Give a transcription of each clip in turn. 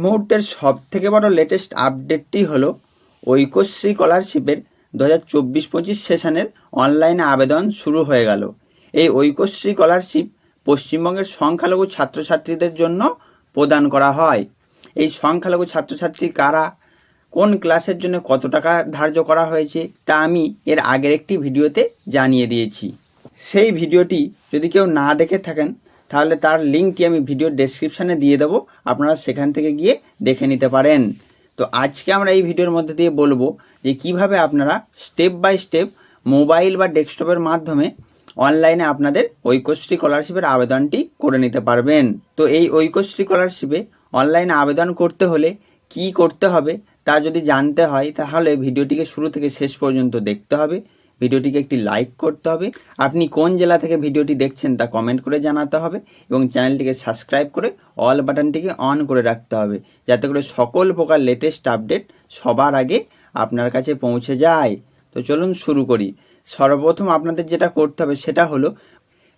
মুহূর্তের সবথেকে বড় লেটেস্ট আপডেটটি হলো ঐক্যশ্রী স্কলারশিপের 2024-25 সেশনের অনলাইনে আবেদন শুরু হয়ে গেল। এই ঐক্যশ্রী স্কলারশিপ পশ্চিমবঙ্গের সংখ্যালঘু ছাত্রছাত্রীদের জন্য প্রদান করা হয়। এই সংখ্যালঘু ছাত্রছাত্রী কারা, কোন ক্লাসের জন্য কত টাকা ধার্য করা হয়েছে তা আমি এর আগের একটি ভিডিওতে জানিয়ে দিয়েছি। সেই ভিডিওটি যদি কেউ না দেখে থাকেন তাহলে তার লিঙ্কটি আমি ভিডিওর ডেসক্রিপশানে দিয়ে দেবো, আপনারা সেখান থেকে গিয়ে দেখে নিতে পারেন। তো আজকে আমরা এই ভিডিওর মধ্যে দিয়ে বলবো যে কিভাবে আপনারা স্টেপ বাই স্টেপ মোবাইল বা ডেস্কটপের মাধ্যমে অনলাইনে আপনাদের ঐক্যশ্রী স্কলারশিপের আবেদনটি করে নিতে পারবেন। তো এই ঐক্যশ্রী স্কলারশিপে অনলাইনে আবেদন করতে হলে কি করতে হবে তা যদি জানতে হয় তাহলে ভিডিওটিকে শুরু থেকে শেষ পর্যন্ত দেখতে হবে। ভিডিওটিকে একটি লাইক করতে হবে, আপনি কোন জেলা থেকে ভিডিওটি দেখছেন তা কমেন্ট করে জানাতে হবে এবং চ্যানেলটিকে সাবস্ক্রাইব করে অল বাটনটিকে অন করে রাখতে হবে, যাতে করে সকল প্রকার লেটেস্ট আপডেট সবার আগে আপনার কাছে পৌঁছে যায়। তো চলুন শুরু করি। সর্বপ্রথম আপনাদের যেটা করতে হবে সেটা হলো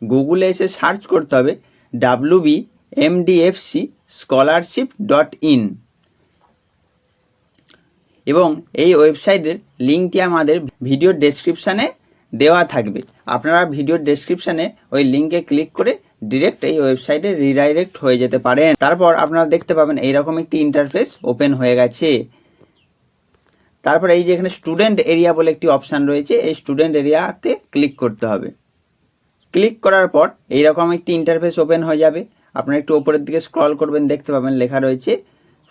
গুগলে এসে সার্চ করতে হবে wbmdfcscholarship.in এবং এই ওয়েবসাইটের লিঙ্কটি আমাদের ভিডিওর ডেসক্রিপশানে দেওয়া থাকবে। আপনারা ভিডিওর ডেসক্রিপশানে ওই লিঙ্কে ক্লিক করে ডিরেক্ট এই ওয়েবসাইটে রিডাইরেক্ট হয়ে যেতে পারেন। তারপর আপনারা দেখতে পাবেন এইরকম একটি ইন্টারফেস ওপেন হয়ে গেছে। তারপর এই যে এখানে স্টুডেন্ট এরিয়া বলে একটি অপশান রয়েছে, এই স্টুডেন্ট এরিয়াতে ক্লিক করতে হবে। ক্লিক করার পর এইরকম একটি ইন্টারফেস ওপেন হয়ে যাবে। আপনারা একটু ওপরের দিকে স্ক্রল করবেন, দেখতে পাবেন লেখা রয়েছে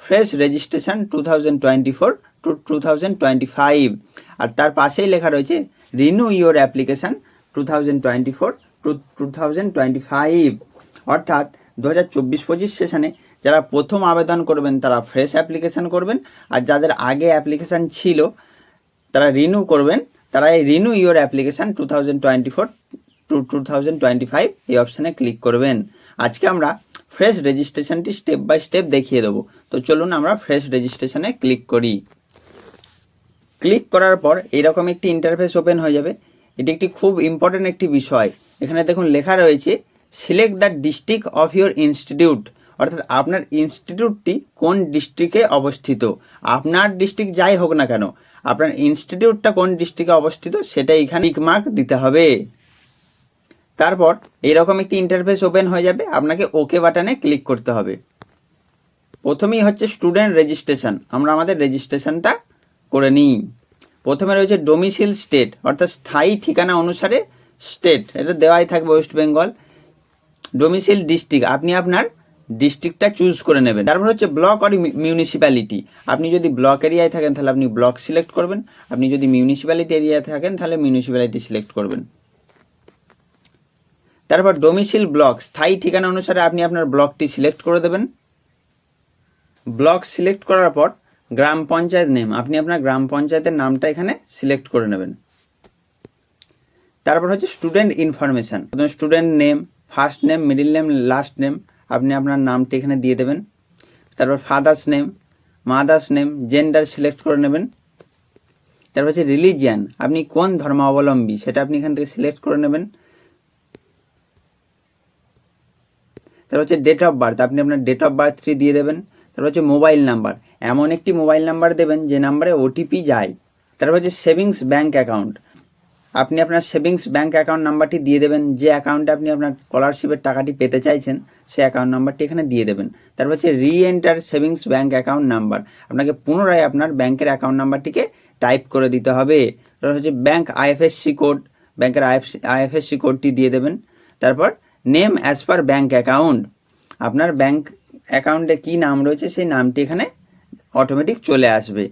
ফ্রেশ রেজিস্ট্রেশন 2024 to 2025 আর তার পাশেই লেখা রয়েছে রিনিউ ইউর অ্যাপ্লিকেশান 2024 to 2025, অর্থাৎ 2024-25 সেশনে যারা প্রথম আবেদন করবেন তারা ফ্রেশ অ্যাপ্লিকেশান করবেন, আর যাদের আগে অ্যাপ্লিকেশান ছিল তারা রিনিউ করবেন, তারা এই রিনিউ ইউর অ্যাপ্লিকেশান 2024 to 2025 এই অপশানে ক্লিক করবেন। আজকে আমরা ফ্রেশ রেজিস্ট্রেশনটি স্টেপ বাই স্টেপ দেখিয়ে দেবো। তো চলুন আমরা ফ্রেশ রেজিস্ট্রেশনে ক্লিক করি। ক্লিক করার পর এইরকম একটি ইন্টারফেস ওপেন হয়ে যাবে। এটি একটি খুব ইম্পর্টেন্ট একটি বিষয়। এখানে দেখুন লেখা রয়েছে select the district of your institute, অর্থাৎ আপনার ইনস্টিটিউটটি কোন ডিস্ট্রিক্টে অবস্থিত। আপনার ডিস্ট্রিক্ট যাই হোক না কেন, আপনার ইনস্টিটিউটটা কোন ডিস্ট্রিক্টে অবস্থিত সেটা এখানে টিক মার্ক দিতে হবে। তারপর এইরকম একটি ইন্টারফেস ওপেন হয়ে যাবে, আপনাকে ওকে বাটনে ক্লিক করতে হবে। প্রথমেই হচ্ছে স্টুডেন্ট রেজিস্ট্রেশন, আমরা আমাদের রেজিস্ট্রেশনটা করে নিই। প্রথমে রয়েছে ডোমিসাইল স্টেট, অর্থাৎ স্থায়ী ঠিকানা অনুসারে স্টেট, এটা দেওয়াই থাকবে ওয়েস্ট বেঙ্গল। ডোমিসাইল ডিস্ট্রিক্ট, আপনি আপনার ডিস্ট্রিক্টটা চুজ করে নেবেন। তারপর হচ্ছে ব্লক আর মিউনিসিপ্যালিটি, আপনি যদি ব্লক এরিয়ায় থাকেন তাহলে আপনি ব্লক সিলেক্ট করবেন, আপনি যদি মিউনিসিপ্যালিটি এরিয়ায় থাকেন তাহলে মিউনিসিপ্যালিটি সিলেক্ট করবেন। তারপর ডোমিসাইল ব্লক, স্থায়ী ঠিকানা অনুসারে আপনি আপনার ব্লকটি সিলেক্ট করে দেবেন। ব্লক সিলেক্ট করার পর গ্রাম পঞ্চায়েত নেম, আপনি আপনার গ্রাম পঞ্চায়েতের নামটা এখানে সিলেক্ট করে নেবেন। তারপর হচ্ছে student information, student name, first name, middle name, last name, আপনি আপনার নামটি এখানে দিয়ে দেবেন। তারপর father's name, mother's name, gender select করে নেবেন। তারপর হচ্ছে রিলিজিয়ান, আপনি কোন ধর্মাবলম্বী সেটা আপনি এখান থেকে সিলেক্ট করে নেবেন। তারপর হচ্ছে ডেট অফ বার্থ, আপনি আপনার ডেট অফ বার্থটি দিয়ে দেবেন। তারপর হচ্ছে মোবাইল নাম্বার, এমন একটি মোবাইল নাম্বার দেবেন যে নাম্বারে ওটিপি যায়। তারপর হচ্ছে সেভিংস ব্যাঙ্ক অ্যাকাউন্ট, আপনি আপনার সেভিংস ব্যাঙ্ক অ্যাকাউন্ট নাম্বারটি দিয়ে দেবেন, যে অ্যাকাউন্টে আপনি আপনার স্কলারশিপের টাকাটি পেতে চাইছেন সেই অ্যাকাউন্ট নাম্বারটি এখানে দিয়ে দেবেন। তারপর হচ্ছে রি-এন্টার সেভিংস ব্যাঙ্ক অ্যাকাউন্ট নাম্বার, আপনাকে পুনরায় আপনার ব্যাংকের অ্যাকাউন্ট নাম্বারটিকে টাইপ করে দিতে হবে। তারপর হচ্ছে ব্যাঙ্ক আইএফএসসি কোড, ব্যাংকের আইএফএসসি কোডটি দিয়ে দেবেন। তারপর name as per bank account, আপনার ব্যাঙ্ক অ্যাকাউন্টে কী নাম রয়েছে সেই নামটি এখানে অটোমেটিক চলে আসবে।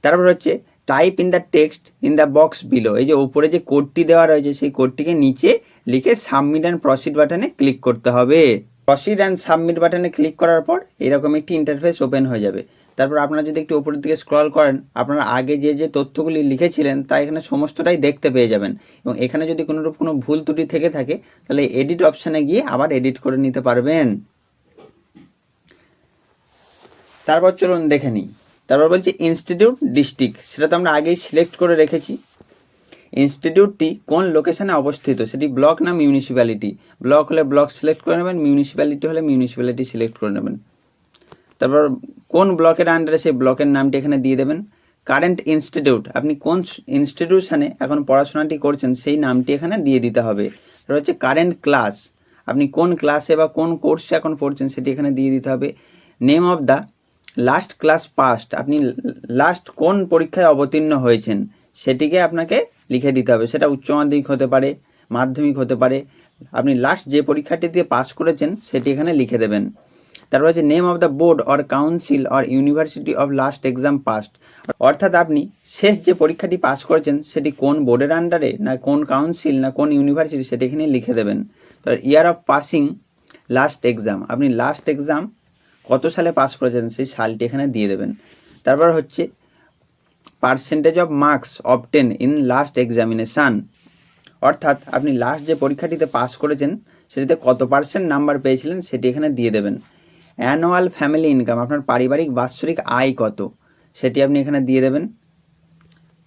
তারপর হচ্ছে type in the text in the box below, এই যে উপরে যে কোডটি দেওয়া রয়েছে সেই কোডটিকে নিচে লিখে সাবমিট অ্যান্ড প্রসিড বাটনে ক্লিক করতে হবে। প্রসিড অ্যান্ড সাবমিট বাটনে ক্লিক করার পর এরকম একটি ইন্টারফেস ওপেন হয়ে যাবে। তারপর আপনারা যদি একটু উপরের দিকে স্ক্রল করেন, আপনারা আগে যে যে তথ্যগুলি লিখেছিলেন তা এখানে সমস্তটাই দেখতে পেয়ে যাবেন এবং এখানে যদি কোনো ভুল ত্রুটি থেকে থাকে তাহলে এডিট অপশানে গিয়ে আবার এডিট করে নিতে পারবেন। তারপর চলুন দেখে নিই। তারপর বলছি ইনস্টিটিউট ডিস্ট্রিক্ট, সেটা তো আমরা আগেই সিলেক্ট করে রেখেছি। ইনস্টিটিউটটি কোন লোকেশানে অবস্থিত, সেটি ব্লক না মিউনিসিপ্যালিটি, ব্লক হলে ব্লক সিলেক্ট করে নেবেন, মিউনিসিপ্যালিটি হলে মিউনিসিপ্যালিটি সিলেক্ট করে নেবেন। তারপর কোন ব্লকের আন্ডারে সেই ব্লকের নামটি এখানে দিয়ে দেবেন। কারেন্ট ইনস্টিটিউট, আপনি কোন ইনস্টিটিউশনে এখন পড়াশোনাটি করছেন সেই নামটি এখানে দিয়ে দিতে হবে। তারপর হচ্ছে কারেন্ট ক্লাস, আপনি কোন ক্লাসে বা কোন কোর্সে এখন পড়ছেন সেটি এখানে দিয়ে দিতে হবে। Name of the last class past, আপনি লাস্ট কোন পরীক্ষায় অবতীর্ণ হয়েছেন সেটিকে আপনাকে লিখে দিতে হবে। সেটা উচ্চ মাধ্যমিক হতে পারে, মাধ্যমিক হতে পারে, আপনি লাস্ট যে পরীক্ষাটি দিয়ে পাস করেছেন সেটি এখানে লিখে দেবেন। তারপর হচ্ছে name of the board or council or university of last exam past, অর্থাৎ আপনি শেষ যে পরীক্ষাটি পাস করেছেন সেটি কোন বোর্ডের আন্ডারে, না কোন কাউন্সিল, না কোন ইউনিভার্সিটি, সেটি এখানে লিখে দেবেন। তারপর year of passing last exam, আপনি লাস্ট এক্সাম কত সালে পাস করেছেন সেই সালটি এখানে দিয়ে দেবেন। তারপর হচ্ছে percentage of marks obtain in last examination, অর্থাৎ আপনি লাস্ট যে পরীক্ষাটিতে পাস করেছেন সেটিতে কত পার্সেন্ট নাম্বার পেয়েছিলেন সেটি এখানে দিয়ে দেবেন। অ্যানুয়াল ফ্যামিলি ইনকাম, আপনার পারিবারিক বাৎসরিক আয় কত সেটি আপনি এখানে দিয়ে দেবেন।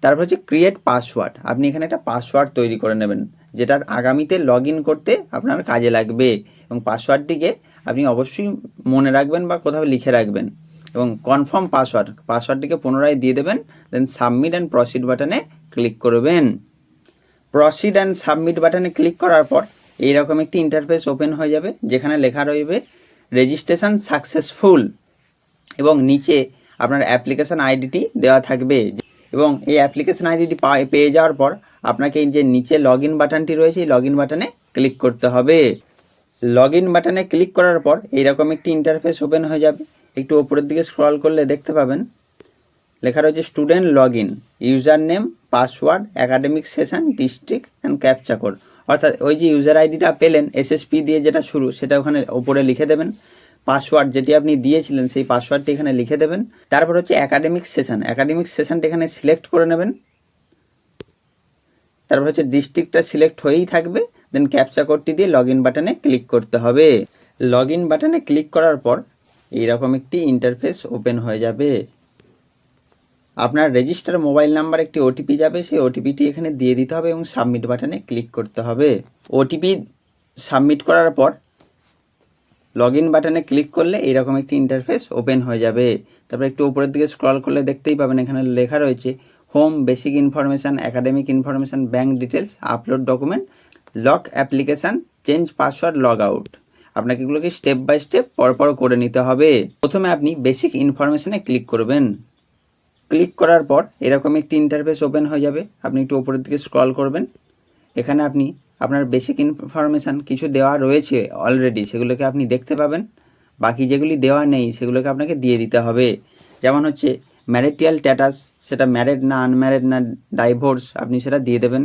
তারপর হচ্ছে ক্রিয়েট পাসওয়ার্ড, আপনি এখানে একটা পাসওয়ার্ড তৈরি করে নেবেন যেটা আগামীতে লগ ইন করতে আপনার কাজে লাগবে, এবং পাসওয়ার্ডটিকে আপনি অবশ্যই মনে রাখবেন বা কোথাও লিখে রাখবেন। এবং কনফার্ম পাসওয়ার্ডটিকে পুনরায় দিয়ে দেবেন। দেন সাবমিট অ্যান্ড প্রসিড বাটনে ক্লিক করবেন। প্রসিড অ্যান্ড সাবমিট বাটনে ক্লিক করার পর এইরকম একটি ইন্টারফেস ওপেন হয়ে যাবে যেখানে লেখা রইবে রেজিস্ট্রেশন সাকসেসফুল, এবং নিচে আপনার অ্যাপ্লিকেশান আইডিটি দেওয়া থাকবে, এবং এই অ্যাপ্লিকেশান আইডিটি পেয়ে যাওয়ার পর আপনাকে এই যে নিচে লগ ইন বাটনটি রয়েছে এই লগ ইন বাটনে ক্লিক করতে হবে। লগ ইন বাটনে ক্লিক করার পর এইরকম একটি ইন্টারফেস ওপেন হয়ে যাবে। একটু ওপরের দিকে স্ক্রল করলে দেখতে পাবেন লেখা রয়েছে student log in, user name, password, academic session, district and captcha code, অর্থাৎ ওই যে ইউজার আইডিটা পেলেন এসএসপি দিয়ে যেটা শুরু সেটা ওখানে ওপরে লিখে দেবেন। পাসওয়ার্ড যেটি আপনি দিয়েছিলেন সেই পাসওয়ার্ডটি এখানে লিখে দেবেন। তারপর হচ্ছে অ্যাকাডেমিক সেশনটা এখানে সিলেক্ট করে নেবেন। তারপর হচ্ছে ডিস্ট্রিক্টটা সিলেক্ট হয়েই থাকবে। দেন ক্যাপচা কোডটি দিয়ে লগ ইন বাটনে ক্লিক করতে হবে। লগ ইন বাটনে ক্লিক করার পর এইরকম একটি ইন্টারফেস ওপেন হয়ে যাবে। আপনার রেজিস্টার মোবাইল নাম্বার একটি ওটিপি যাবে, সেই ওটিপিটি এখানে দিয়ে দিতে হবে এবং সাবমিট বাটনে ক্লিক করতে হবে। ওটিপি সাবমিট করার পর লগ ইন বাটনে ক্লিক করলে এইরকম একটি ইন্টারফেস ওপেন হয়ে যাবে। তারপর একটু উপরের দিকে স্ক্রল করলে দেখতেই পাবেন এখানে লেখা রয়েছে home, basic information, academic information, bank details, upload document, lock application, change password, log out. আপনাকে এগুলোকে স্টেপ বাই স্টেপ পরপর করে নিতে হবে। প্রথমে আপনি বেসিক ইনফরমেশানে ক্লিক করবেন। ক্লিক করার পর এরকম একটি ইন্টারফেস ওপেন হয়ে যাবে। আপনি একটু উপরের দিকে স্ক্রল করবেন, এখানে আপনি আপনার বেসিক ইনফরমেশান কিছু দেওয়া রয়েছে অলরেডি সেগুলোকে আপনি দেখতে পাবেন, বাকি যেগুলি দেওয়া নেই সেগুলোকে আপনাকে দিয়ে দিতে হবে। যেমন হচ্ছে ম্যারিটাল স্ট্যাটাস, সেটা ম্যারিড না আনম্যারিড না ডাইভোর্স, আপনি সেটা দিয়ে দেবেন।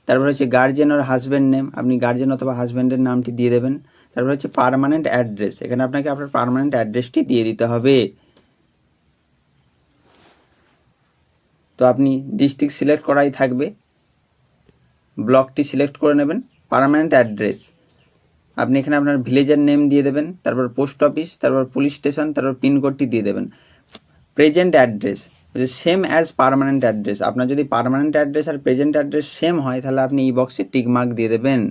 তারপর হচ্ছে গার্জেন ওর হাজব্যান্ড নেম, আপনি গার্জেন অথবা হাজব্যান্ডের নামটি দিয়ে দেবেন। তারপর হচ্ছে পার্মানেন্ট অ্যাড্রেস, এখানে আপনাকে আপনার পার্মানেন্ট অ্যাড্রেসটি দিয়ে দিতে হবে। তো আপনি ডিস্ট্রিক্ট সিলেক্ট করাই থাকবে, ব্লকটি সিলেক্ট করে নেবেন। পার্মানেন্ট অ্যাড্রেস আপনি এখানে আপনার ভিলেজের নেম দিয়ে দেবেন, তারপর পোস্ট অফিস, তারপর পুলিশ স্টেশন, তারপর পিনকোডটি দিয়ে দেবেন। Present address same as permanent address, আপনার যদি পার্মানেন্ট অ্যাড্রেস আর প্রেজেন্ট অ্যাড্রেস সেম হয় তাহলে আপনি এই বক্সে টিক মার্ক দিয়ে দেবেন।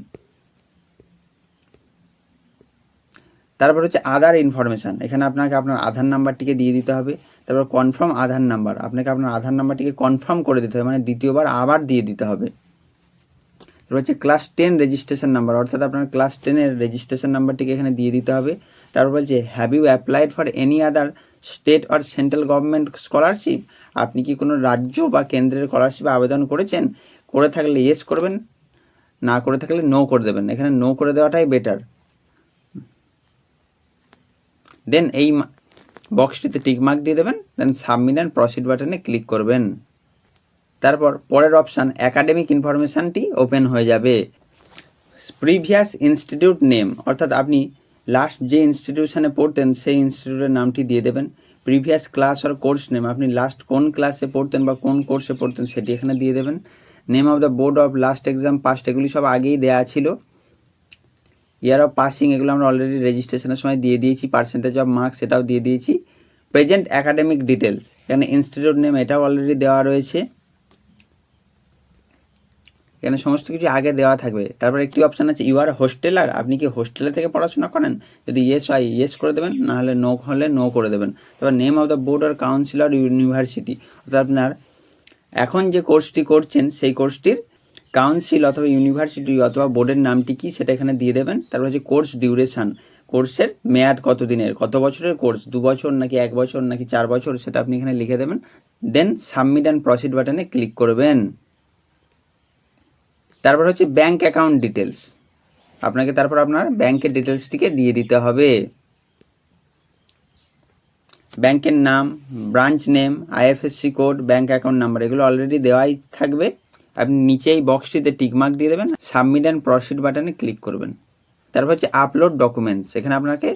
তারপর হচ্ছে আধার ইনফরমেশান, এখানে আপনাকে আপনার আধার নাম্বারটিকে দিয়ে দিতে হবে। তারপর কনফার্ম আধার নাম্বার, আপনাকে আপনার আধার নাম্বারটিকে কনফার্ম করে দিতে হবে, মানে দ্বিতীয়বার আবার দিয়ে দিতে হবে। তারপর হচ্ছে ক্লাস 10 রেজিস্ট্রেশন নাম্বার, অর্থাৎ আপনার ক্লাস 10-এর রেজিস্ট্রেশন নাম্বারটিকে এখানে দিয়ে দিতে হবে। তারপর বলছে have you applied for any other state or central government scholarship, আপনি কি কোনো রাজ্য বা কেন্দ্রের স্কলারশিপে আবেদন করেছেন? করে থাকলে ইয়েস করবেন, না করে থাকলে নো করে দেবেন। এখানে নো করে দেওয়াটাই বেটার। দেন এই বক্সটিতে টিক মার্ক দিয়ে দেবেন। দেন সাবমিট অ্যান্ড প্রসিড বাটনে ক্লিক করবেন। তারপর পরের অপশান অ্যাকাডেমিক ইনফরমেশানটি ওপেন হয়ে যাবে। প্রিভিয়াস ইনস্টিটিউট নেম, অর্থাৎ আপনি লাস্ট যে ইনস্টিটিউশনে পড়তেন সেই ইনস্টিটিউটের নামটি দিয়ে দেবেন। প্রিভিয়াস ক্লাস আর কোর্স নেম, আপনি লাস্ট কোন ক্লাসে পড়তেন বা কোন কোর্সে পড়তেন সেটি এখানে দিয়ে দেবেন। Name of the board of last exam past, এগুলি সব আগেই দেওয়া ছিল। ইয়ার অফ পাসিং এগুলো আমরা অলরেডি রেজিস্ট্রেশনের সময় দিয়ে দিয়েছি। পার্সেন্টেজ অফ মার্কস এটাও দিয়ে দিয়েছি। প্রেজেন্ট অ্যাকাডেমিক ডিটেলস, এখানে ইনস্টিটিউট নেম এটাও অলরেডি দেওয়া রয়েছে। এখানে সমস্ত কিছু আগে দেওয়া থাকবে। তারপর একটি অপশান আছে ইউ আর হোস্টেলার, আপনি কি হোস্টেলে থেকে পড়াশোনা করেন? যদি ইয়েস হয় ইয়েস করে দেবেন, নাহলে নো হলে নো করে দেবেন। তারপর নেম অফ দ্য বোর্ড আর কাউন্সিল আর ইউনিভার্সিটি, অর্থাৎ আপনার এখন যে কোর্সটি করছেন সেই কোর্সটির কাউন্সিল অথবা ইউনিভার্সিটি অথবা বোর্ডের নামটি কি সেটা এখানে দিয়ে দেবেন। তারপর হচ্ছে কোর্স ডিউরেশান, কোর্সের মেয়াদ কত দিনের, কত বছরের কোর্স, 2 বছর নাকি 1 বছর নাকি 4 বছর, সেটা আপনি এখানে লিখে দেবেন। দেন সাবমিট অ্যান্ড প্রসিড বাটনে ক্লিক করবেন। তারপর হচ্ছে ব্যাঙ্ক অ্যাকাউন্ট ডিটেলস, আপনাকে তারপর আপনার ব্যাঙ্কের ডিটেলসটিকে দিয়ে দিতে হবে। ব্যাংকের নাম, branch name, IFSC code, bank account number, এগুলো অলরেডি দেওয়াই থাকবে। আপনি নিচে এই বক্সটিতে টিকমার্ক দিয়ে দেবেন, সাবমিট অ্যান্ড প্রসিড বাটনে ক্লিক করবেন। তারপর হচ্ছে আপলোড ডকুমেন্টস, এখানে আপনাকে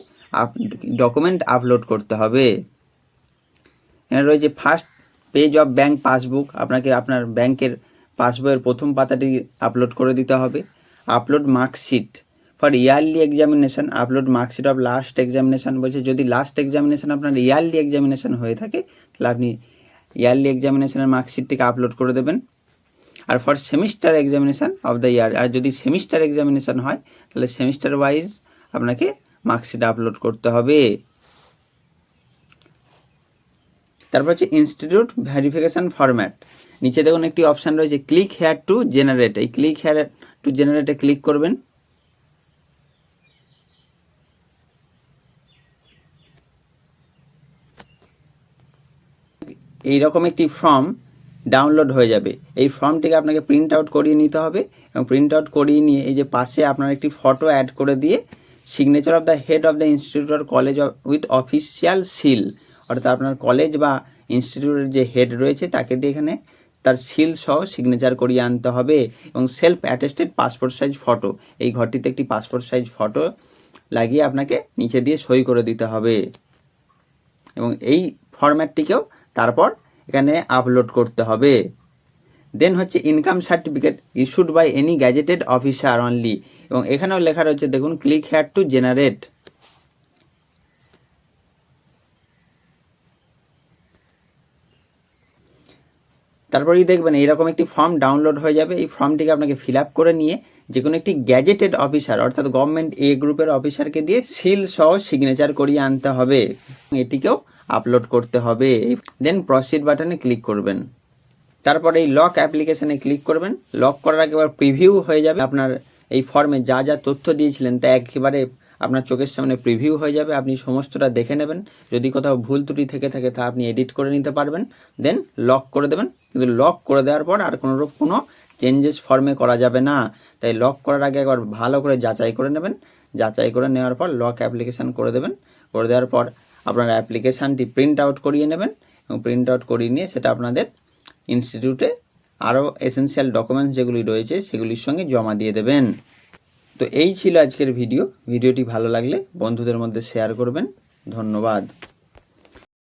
ডকুমেন্ট আপলোড করতে হবে। এখানে রয়েছে first page of bank passbook, আপনাকে আপনার ব্যাংকের পাসবইয়ের প্রথম পাতাটি আপলোড করে দিতে হবে। Upload marksheet for yearly examination, upload marksheet of last examination বলছে, যদি লাস্ট এক্সামিনেশান আপনার ইয়ারলি এক্সামিনেশান হয়ে থাকে তাহলে আপনি ইয়ারলি এক্সামিনেশানের মার্কশিটটিকে আপলোড করে দেবেন। আর for semester examination of the year, আর যদি সেমিস্টার এক্সামিনেশান হয় তাহলে সেমিস্টার ওয়াইজ আপনাকে মার্কশিট আপলোড করতে হবে। তারপর হচ্ছে ইনস্টিটিউট ভেরিফিকেশান ফরম্যাট, নিচে দেখুন একটি অপশান রয়েছে ক্লিক হেয়ার টু জেনারেট, এই ক্লিক হেয়ার টু জেনারেটে ক্লিক করবেন। এইরকম একটি ফর্ম ডাউনলোড হয়ে যাবে, এই ফর্মটিকে আপনাকে প্রিন্ট আউট করিয়ে নিতে হবে এবং প্রিন্ট আউট করিয়ে নিয়ে এই যে পাশে আপনার একটি ফটো অ্যাড করে দিয়ে signature of the head of the institute or college with official seal, অর্থাৎ আপনার কলেজ বা ইনস্টিটিউটের যে হেড রয়েছে তাকে দিয়ে এখানে তার সিল সহ সিগনেচার করিয়ে আনতে হবে। এবং self attested passport size photo, এই ঘরটিতে একটি পাসপোর্ট সাইজ ফটো লাগিয়ে আপনাকে নিচে দিয়ে সই করে দিতে হবে এবং এই ফরম্যাটটিকেও তারপর এখানে আপলোড করতে হবে। দেন হচ্ছে income certificate issued by any gazetted officer only, এবং এখানেও লেখা রয়েছে দেখুন ক্লিক হেয়ার টু জেনারেট। তারপরেই দেখবেন এইরকম একটি ফর্ম ডাউনলোড হয়ে যাবে, এই ফর্মটিকে আপনাকে ফিল আপ করে নিয়ে যে কোনো একটি গ্যাজেটেড অফিসার অর্থাৎ গভর্নমেন্ট এ গ্রুপের অফিসারকে দিয়ে সিল সহ সিগনেচার করিয়ে আনতে হবে, এটিকেও আপলোড করতে হবে। দেন প্রসিড বাটনে ক্লিক করবেন। তারপর এই লক অ্যাপ্লিকেশানে ক্লিক করবেন। লক করার আগে এবার প্রিভিউ হয়ে যাবে, আপনার এই ফর্মে যা যা তথ্য দিয়েছিলেন তা একেবারে আপনার চোখের সামনে প্রিভিউ হয়ে যাবে, আপনি সমস্তটা দেখে নেবেন। যদি কোথাও ভুল ত্রুটি থেকে থাকে তা আপনি এডিট করে নিতে পারবেন। দেন লক করে দেবেন, কিন্তু লক করে দেওয়ার পর আর কোনো চেঞ্জেস ফর্মে করা যাবে না। তাই লক করার আগে একবার ভালো করে যাচাই করে নেবেন, যাচাই করে নেওয়ার পর লক অ্যাপ্লিকেশান করে দেবেন। করে দেওয়ার পর আপনার অ্যাপ্লিকেশানটি প্রিন্ট আউট করিয়ে নেবেন এবং প্রিন্ট আউট করিয়ে নিয়ে সেটা আপনাদের ইনস্টিটিউটে আরও এসেনশিয়াল ডকুমেন্টস যেগুলি রয়েছে সেগুলির সঙ্গে জমা দিয়ে দেবেন। তো এই ছিল আজকের ভিডিওটি ভালো লাগলে বন্ধুদের মধ্যে শেয়ার করবেন। ধন্যবাদ।